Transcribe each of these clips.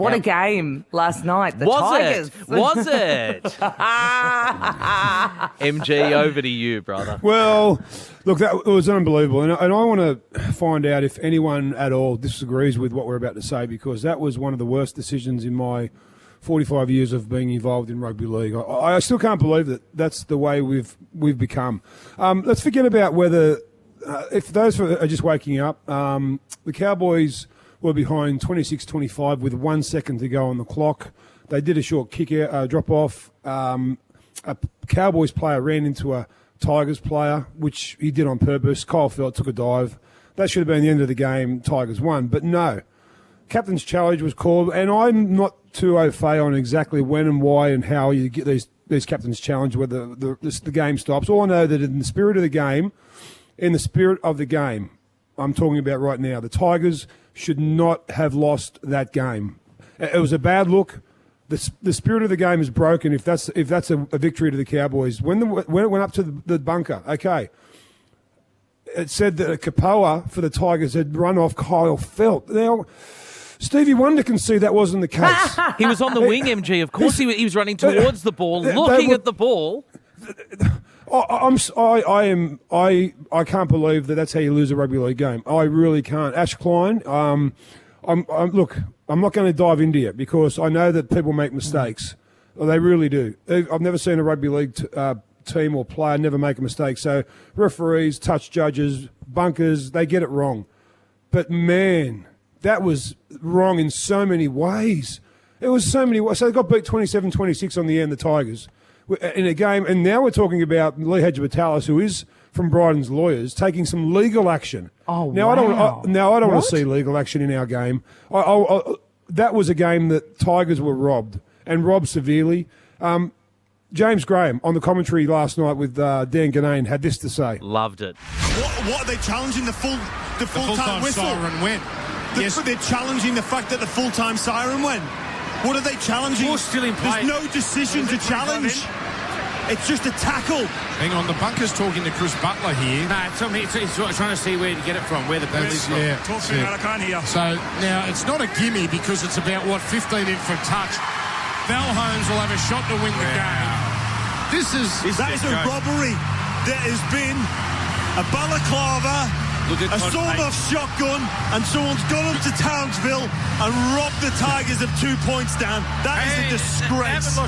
What a game last night. The Was Tigers. it? Was it? MG, over to you, brother. Well, look, that was unbelievable. And I want to find out if anyone at all disagrees with what we're about to say, because that was one of the worst decisions in my 45 years of being involved in rugby league. I still can't believe that that's the way we've become. Let's forget about whether, if those are just waking up, the Cowboys were behind 26-25 with 1 second to go on the clock. They did a short kick out, drop off. A Cowboys player ran into a Tigers player, which he did on purpose. Kyle Felt took a dive. That should have been the end of the game. Tigers won. But no. Captain's challenge was called, and I'm not too au fait on exactly when and why and how you get these captain's challenge, whether the game stops. All I know that in the spirit of the game, I'm talking about right now, the Tigers should not have lost that game. It was a bad look. The spirit of the game is broken if that's a victory to the Cowboys. When it went up to the bunker, okay, it said that a Kapoa for the Tigers had run off Kyle Felt. Now, Stevie Wonder can see that wasn't the case. He was on the wing, MG. Of course, he was running towards the ball, looking at the ball. I can't believe that's how you lose a rugby league game. I really can't. Ash Klein, look, I'm not going to dive into it because I know that people make mistakes. Well, they really do. I've never seen a rugby league team or player never make a mistake. So referees, touch judges, bunkers, they get it wrong. But man, that was wrong in so many ways. It was so many ways. So they got beat 27-26 on the end, the Tigers, in a game. And now we're talking about Lee Hedgebatalis, who is from Bryden's lawyers, taking some legal action. Oh, now, wow. I don't want to see legal action in our game. That was a game that Tigers were robbed, and robbed severely. James Graham on the commentary last night with Dan Ganane had this to say. Loved it. What are they challenging the full-time whistle? Siren went. Yes. They're challenging the fact that the full-time siren went. What are they challenging? Ball's still in play. There's no decision to challenge. It's just a tackle. Hang on, the bunker's talking to Chris Butler here. No, he's trying to see where to get it from, where the ball is from. Yeah, Talk to me, I can't hear. So now it's not a gimme because it's about 15 in for a touch. Val Holmes will have a shot to win the game. That is a robbery. There has been a balaclava, a sawed-off shotgun, and someone's gone up to Townsville and robbed the Tigers of 2 points down. That is a disgrace.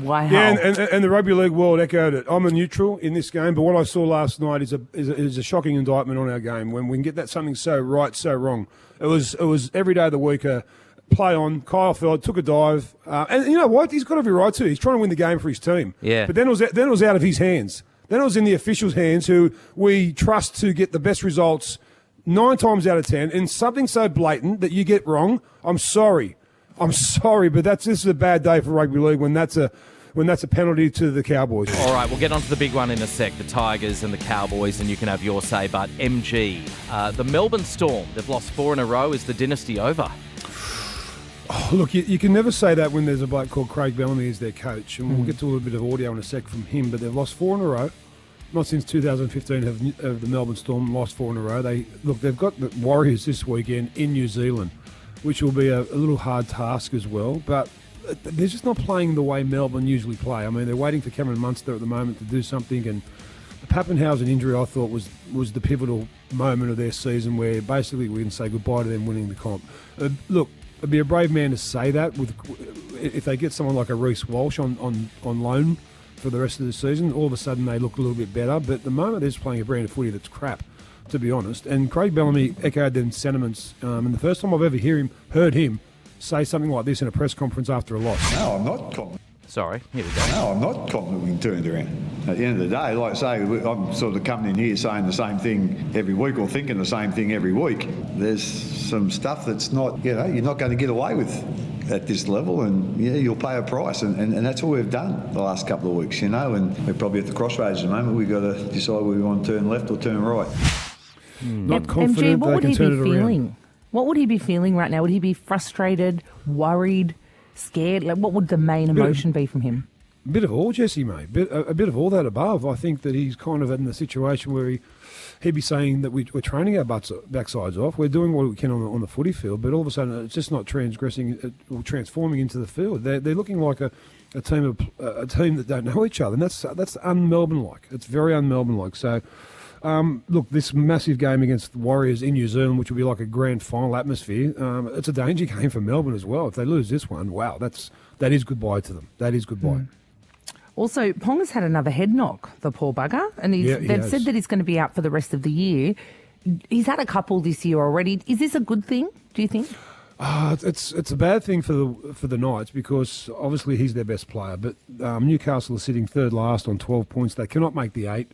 Wow. Yeah, and the rugby league world echoed it. I'm a neutral in this game, but what I saw last night is a shocking indictment on our game when we can get something so right, so wrong. It was every day of the week a play on. Kyle Feld took a dive, and you know what? He's got every right to. He's trying to win the game for his team. Yeah. But then it was out of his hands. Then it was in the officials' hands, who we trust to get the best results 9 times out of 10. And something so blatant that you get wrong, I'm sorry, but this is a bad day for rugby league when that's a penalty to the Cowboys. All right, we'll get on to the big one in a sec, the Tigers and the Cowboys, and you can have your say. But MG, the Melbourne Storm, they've lost 4 in a row. Is the dynasty over? Oh, look, you can never say that when there's a bloke called Craig Bellamy as their coach, and we'll get to a little bit of audio in a sec from him, but they've lost 4 in a row. Not since 2015 have the Melbourne Storm lost 4 in a row. They've got the Warriors this weekend in New Zealand, which will be a little hard task as well, but they're just not playing the way Melbourne usually play. I mean, they're waiting for Cameron Munster at the moment to do something, and the Pappenhausen injury, I thought, was the pivotal moment of their season where basically we can say goodbye to them winning the comp. Look, it'd be a brave man to say that if they get someone like a Reece Walsh on loan for the rest of the season, all of a sudden they look a little bit better, but at the moment they're just playing a brand of footy that's crap, to be honest. And Craig Bellamy echoed them sentiments, and the first time I've ever heard him say something like this in a press conference after a loss. No, I'm not confident. Sorry, here we go. No, I'm not confident we can turn it around. At the end of the day, like I say, I'm sort of coming in here saying the same thing every week or thinking the same thing every week. There's some stuff that's not, you're not going to get away with at this level, and you'll pay a price, and that's what we've done the last couple of weeks, and we're probably at the crossroads at the moment. We've got to decide whether we want to turn left or turn right. Not confident MG, what would they he can be turn it feeling? around. What would he be feeling right now? Would he be frustrated, worried, scared? Like, what would the main emotion be from him? A bit of all, Jesse, mate. A bit of all that above. I think that he's kind of in the situation where he'd be saying that we're training our backsides off. We're doing what we can on the footy field, but all of a sudden it's just not transgressing or transforming into the field. They're looking like a team that don't know each other, and that's un-Melbourne-like. It's very un-Melbourne-like. So, look, this massive game against the Warriors in New Zealand, which will be like a grand final atmosphere, it's a danger game for Melbourne as well. If they lose this one, wow, that is goodbye to them. That is goodbye. Also, Ponga's had another head knock, the poor bugger, and they've said that he's going to be out for the rest of the year. He's had a couple this year already. Is this a good thing, do you think? It's a bad thing for the Knights because obviously he's their best player, but Newcastle are sitting third last on 12 points. They cannot make the 8.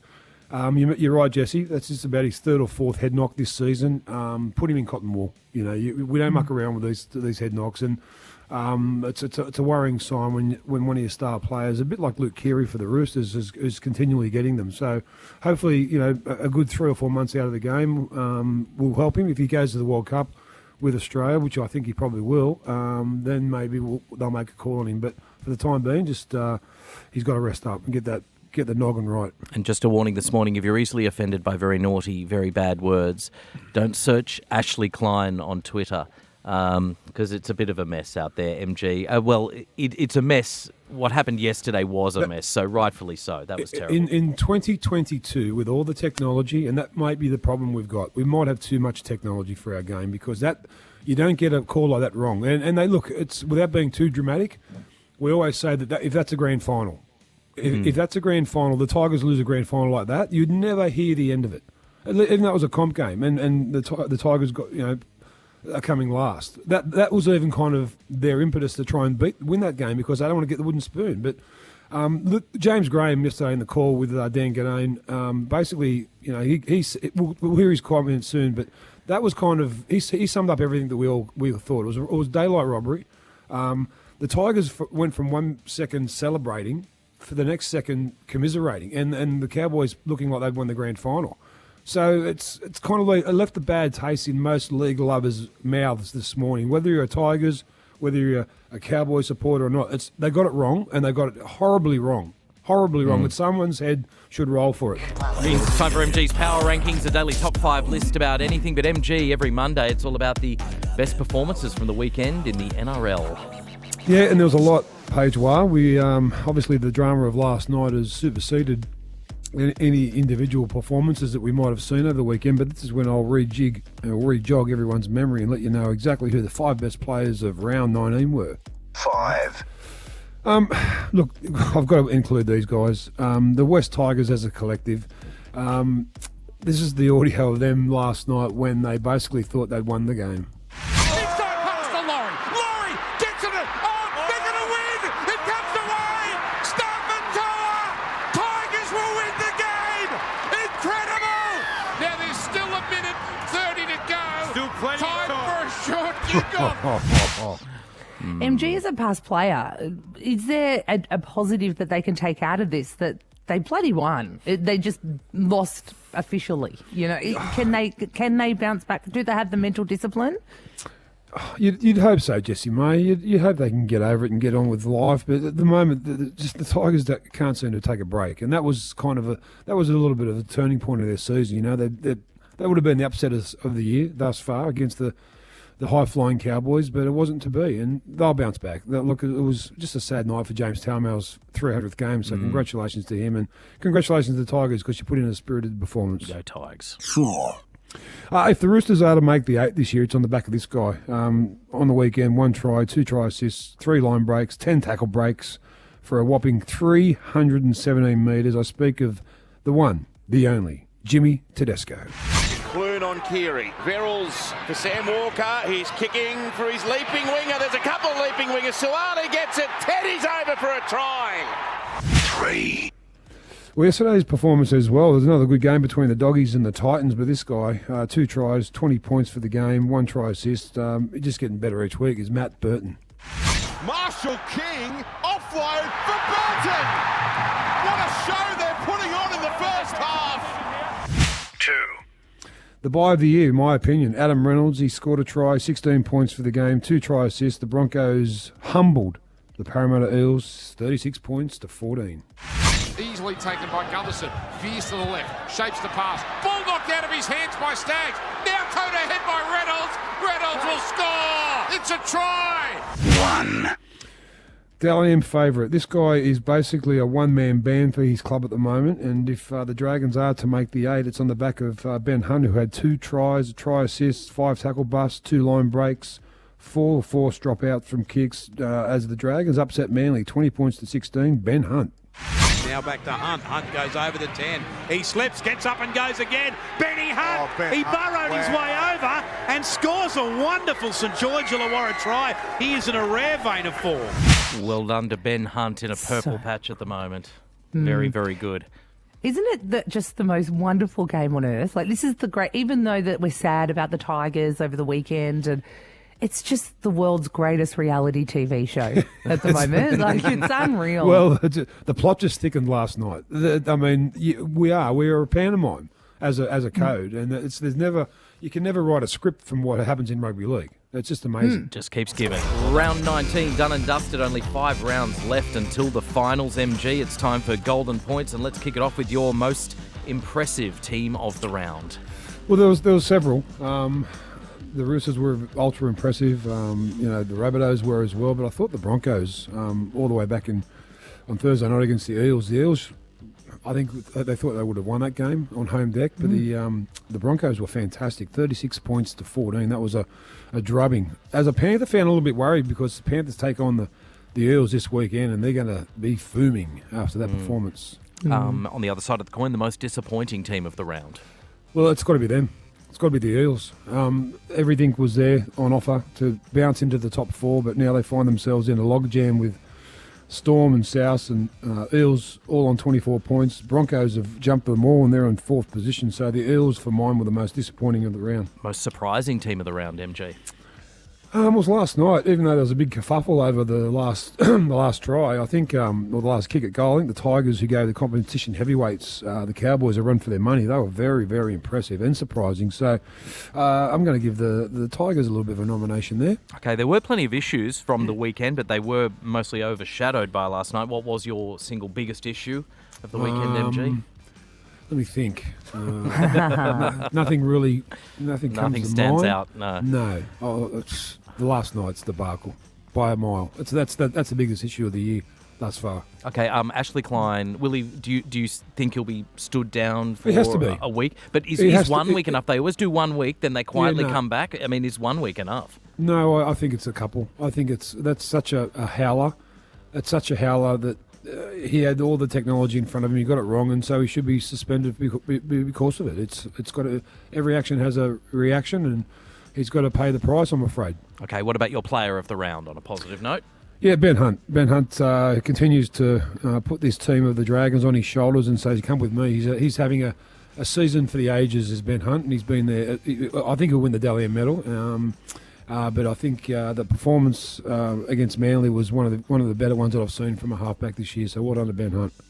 You're right, Jesse. That's just about his third or fourth head knock this season. Put him in cotton wool. We don't muck around with these head knocks, and it's a worrying sign when one of your star players, a bit like Luke Keary for the Roosters, is continually getting them. So hopefully, a good 3 or 4 months out of the game will help him if he goes to the World Cup with Australia, which I think he probably will. Then maybe they'll make a call on him. But for the time being, just he's got to rest up and get the noggin right. And just a warning this morning, if you're easily offended by very naughty, very bad words, don't search Ashley Klein on Twitter because it's a bit of a mess out there, MG. It's a mess. What happened yesterday was a mess, so rightfully so. That was terrible. In 2022, with all the technology, and that might be the problem we've got, we might have too much technology for our game because that you don't get a call like that wrong. And they look, it's without being too dramatic, we always say that if that's a grand final, if that's a grand final, the Tigers lose a grand final like that, you'd never hear the end of it. Even though it was a comp game, and the Tigers got are coming last. That was even kind of their impetus to try and win that game because they don't want to get the wooden spoon. But look, James Graham yesterday in the call with Dan Ganane, basically, we'll hear his comments soon, but that was kind of he summed up everything that we all thought. It was daylight robbery. The Tigers went from 1 second celebrating for the next second commiserating, and the Cowboys looking like they'd won the grand final. So it's kind of like it left a bad taste in most league lovers' mouths this morning. Whether you're a Tigers, whether you're a Cowboy supporter or not, they got it wrong, and they got it horribly wrong. And someone's head should roll for it. It's time for MG's Power Rankings, a daily top 5 list about anything but MG. Every Monday, it's all about the best performances from the weekend in the NRL. Yeah, and there was a lot, Paige. We obviously the drama of last night has superseded any individual performances that we might have seen over the weekend, but this is when I'll re-jog everyone's memory and let you know exactly who the 5 best players of round 19 were. 5. Look, I've got to include these guys. The West Tigers as a collective. This is the audio of them last night when they basically thought they'd won the game. MG is a past player. Is there a positive that they can take out of this, that they bloody won? They just lost officially. Can they bounce back? Do they have the mental discipline? You'd hope so, Jesse May. You'd hope they can get over it and get on with life. But at the moment, the Tigers can't seem to take a break, and that was a little bit of a turning point of their season. They would have been the upset of the year thus far against the high-flying Cowboys, but it wasn't to be, and they'll bounce back. Look, it was just a sad night for James Taumal's 300th game, so congratulations to him, and congratulations to the Tigers because you put in a spirited performance. Go Tigers. 4. If the Roosters are to make the 8 this year, it's on the back of this guy. On the weekend, 1 try, 2 try assists, 3 line breaks, 10 tackle breaks for a whopping 317 metres. I speak of the one, the only, Jimmy Tedesco. Clune on Keary. Verrills for Sam Walker. He's kicking for his leaping winger. There's a couple of leaping wingers. Suwali gets it. Teddy's over for a try. 3. Well, yesterday's performance as well. There's another good game between the Doggies and the Titans, but this guy, 2 tries, 20 points for the game, 1 try assist. Just getting better each week is Matt Burton. Marshall King offload for Burton. What a show they're putting on in the first half. 2. The buy of the year, in my opinion, Adam Reynolds. He scored a try, 16 points for the game, 2 try assists. The Broncos humbled the the Parramatta Eels, 36 points to 14. Easily taken by Gunderson. Veers to the left. Shapes the pass. Ball knocked out of his hands by Staggs. Now towed ahead by Reynolds. Reynolds will score. It's a try. 1. Dally M favourite. This guy is basically a one-man band for his club at the moment, and if the Dragons are to make the 8, it's on the back of Ben Hunt, who had 2 tries, a try assists, 5 tackle busts, 2 line breaks, 4 forced dropouts from kicks as the Dragons upset Manly, 20 points to 16. Ben Hunt. Now back to Hunt. Hunt goes over the 10. He slips, gets up and goes again. Benny Hunt. He burrowed his way over and scores a wonderful St George Illawarra try. He is in a rare vein of form. Well done to Ben Hunt in a purple patch at the moment. Very, very good. Isn't it just the most wonderful game on earth? Like, this is the great, even though that we're sad about the Tigers over the weekend, and it's just the world's greatest reality TV show at the moment. Like, it's unreal. Well, the plot just thickened last night. We are a pantomime as a code, and you can never write a script from what happens in rugby league. It's just amazing. Just keeps giving. Round 19 done and dusted. Only 5 rounds left until the finals. MG, it's time for golden points, and let's kick it off with your most impressive team of the round. Well, there was several. The Roosters were ultra impressive. The Rabbitohs were as well, but I thought the Broncos, all the way back on Thursday night against the Eels, I think they thought they would have won that game on home deck, but the Broncos were fantastic. 36 points to 14. That was a drubbing. As a Panther fan, a little bit worried because the Panthers take on the Eels this weekend, and they're going to be fuming after that performance. On the other side of the coin, the most disappointing team of the round. Well, it's got to be them. It's got to be the Eels. Everything was there on offer to bounce into the top 4, but now they find themselves in a logjam with Storm and South and Eels all on 24 points. Broncos have jumped them all and they're in 4th position, so the Eels for mine were the most disappointing of the round. Most surprising team of the round, MG? It was last night, even though there was a big kerfuffle over the last the last try, I think, or the last kick at goal. I think the Tigers, who gave the competition heavyweights, the Cowboys, a run for their money, they were very, very impressive and surprising. So I'm going to give the Tigers a little bit of a nomination there. Okay, there were plenty of issues from the weekend, but they were mostly overshadowed by last night. What was your single biggest issue of the weekend, MG? Let me think. Nothing really. Nothing stands mind. out. No. It's the last night's debacle by a mile. That's the biggest issue of the year thus far. Okay. Ashley Klein, Willie, do you think he'll be stood down for He has to be. a week? But is 1 week enough? They always do 1 week, then they quietly come back. I mean, is 1 week enough? No, I think it's a couple. I think that's such a howler. It's such a howler that. He had all the technology in front of him. He got it wrong, and so he should be suspended because of it. It's got every action has a reaction, and he's got to pay the price, I'm afraid. Okay, what about your player of the round on a positive note? Yeah, Ben Hunt. Ben Hunt continues to put this team of the Dragons on his shoulders and says, "Come with me." He's having a season for the ages as Ben Hunt, and he's been there. I think he'll win the Dally M medal. But I think the performance against Manly was one of the better ones that I've seen from a halfback this year. So well done to Ben Hunt.